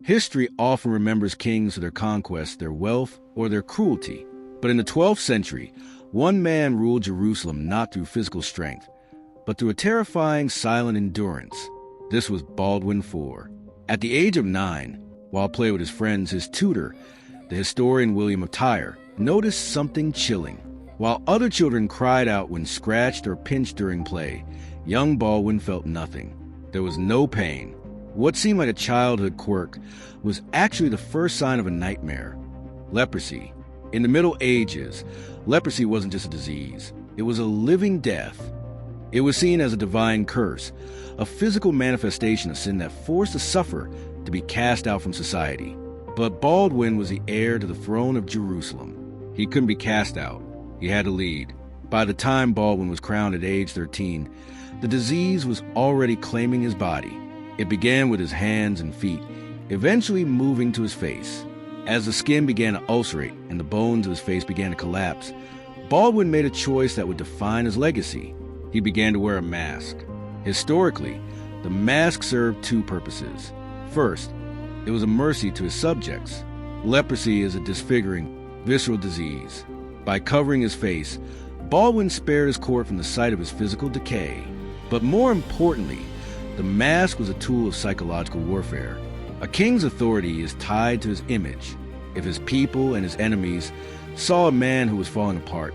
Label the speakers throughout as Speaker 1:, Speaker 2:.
Speaker 1: History often remembers kings for their conquests, their wealth, or their cruelty. But in the 12th century, one man ruled Jerusalem not through physical strength, but through a terrifying silent endurance. This was Baldwin IV. At the age of 9, while playing with his friends, his tutor, the historian William of Tyre, noticed something chilling. While other children cried out when scratched or pinched during play, young Baldwin felt nothing. There was no pain. What seemed like a childhood quirk was actually the first sign of a nightmare: leprosy. In the Middle Ages, leprosy wasn't just a disease. It was a living death. It was seen as a divine curse, a physical manifestation of sin that forced the sufferer to be cast out from society. But Baldwin was the heir to the throne of Jerusalem. He couldn't be cast out. He had to lead. By the time Baldwin was crowned at age 13, the disease was already claiming his body. It began with his hands and feet, eventually moving to his face. As the skin began to ulcerate and the bones of his face began to collapse, Baldwin made a choice that would define his legacy. He began to wear a mask. Historically, the mask served two purposes. First, it was a mercy to his subjects. Leprosy is a disfiguring, visceral disease. By covering his face, Baldwin spared his court from the sight of his physical decay. But more importantly, the mask was a tool of psychological warfare. A king's authority is tied to his image. If his people and his enemies saw a man who was falling apart,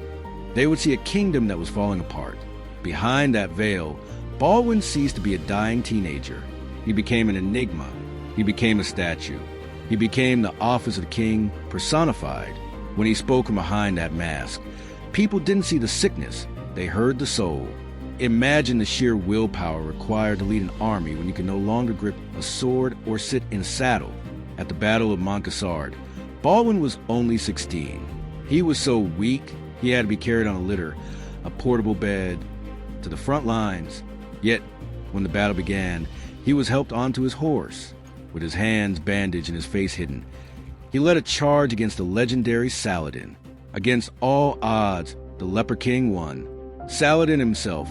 Speaker 1: they would see a kingdom that was falling apart. Behind that veil, Baldwin ceased to be a dying teenager. He became an enigma. He became a statue. He became the office of king personified. When he spoke from behind that mask, people didn't see the sickness, they heard the soul. Imagine the sheer willpower required to lead an army when you can no longer grip a sword or sit in a saddle. At the Battle of Montgisard, Baldwin was only 16. He was so weak, he had to be carried on a litter, a portable bed, to the front lines. Yet, when the battle began, he was helped onto his horse. With his hands bandaged and his face hidden, he led a charge against the legendary Saladin. Against all odds, the Leper King won. Saladin himself,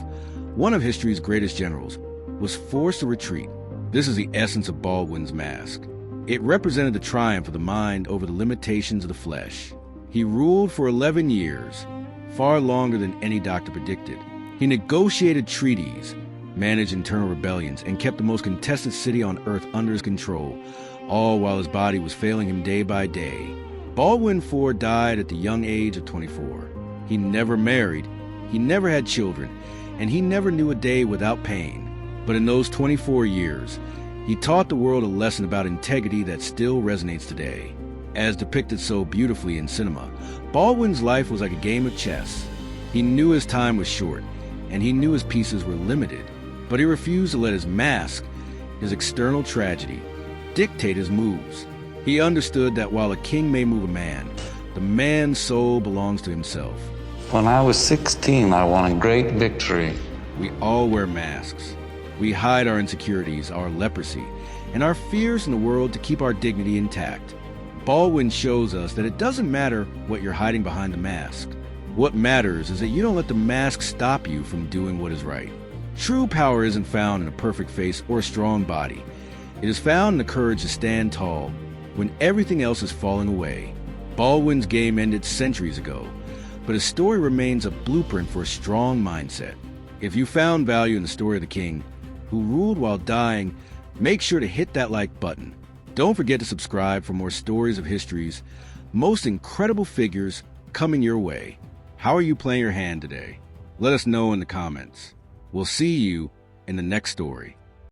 Speaker 1: one of history's greatest generals, was forced to retreat. This is the essence of Baldwin's mask. It represented the triumph of the mind over the limitations of the flesh. He ruled for 11 years, far longer than any doctor predicted. He negotiated treaties, managed internal rebellions, and kept the most contested city on earth under his control, all while his body was failing him day by day. Baldwin IV died at the young age of 24. He never married, he never had children, and he never knew a day without pain. But in those 24 years, he taught the world a lesson about integrity that still resonates today. As depicted so beautifully in cinema, Baldwin's life was like a game of chess. He knew his time was short, and he knew his pieces were limited, but he refused to let his mask, his external tragedy, dictate his moves. He understood that while a king may move a man, the man's soul belongs to himself.
Speaker 2: When I was 16, I won a great victory.
Speaker 1: We all wear masks. We hide our insecurities, our leprosy, and our fears in the world to keep our dignity intact. Baldwin shows us that it doesn't matter what you're hiding behind the mask. What matters is that you don't let the mask stop you from doing what is right. True power isn't found in a perfect face or a strong body. It is found in the courage to stand tall when everything else is falling away. Baldwin's game ended centuries ago, but his story remains a blueprint for a strong mindset. If you found value in the story of the king who ruled while dying, make sure to hit that like button. Don't forget to subscribe for more stories of history's most incredible figures coming your way. How are you playing your hand today? Let us know in the comments. We'll see you in the next story.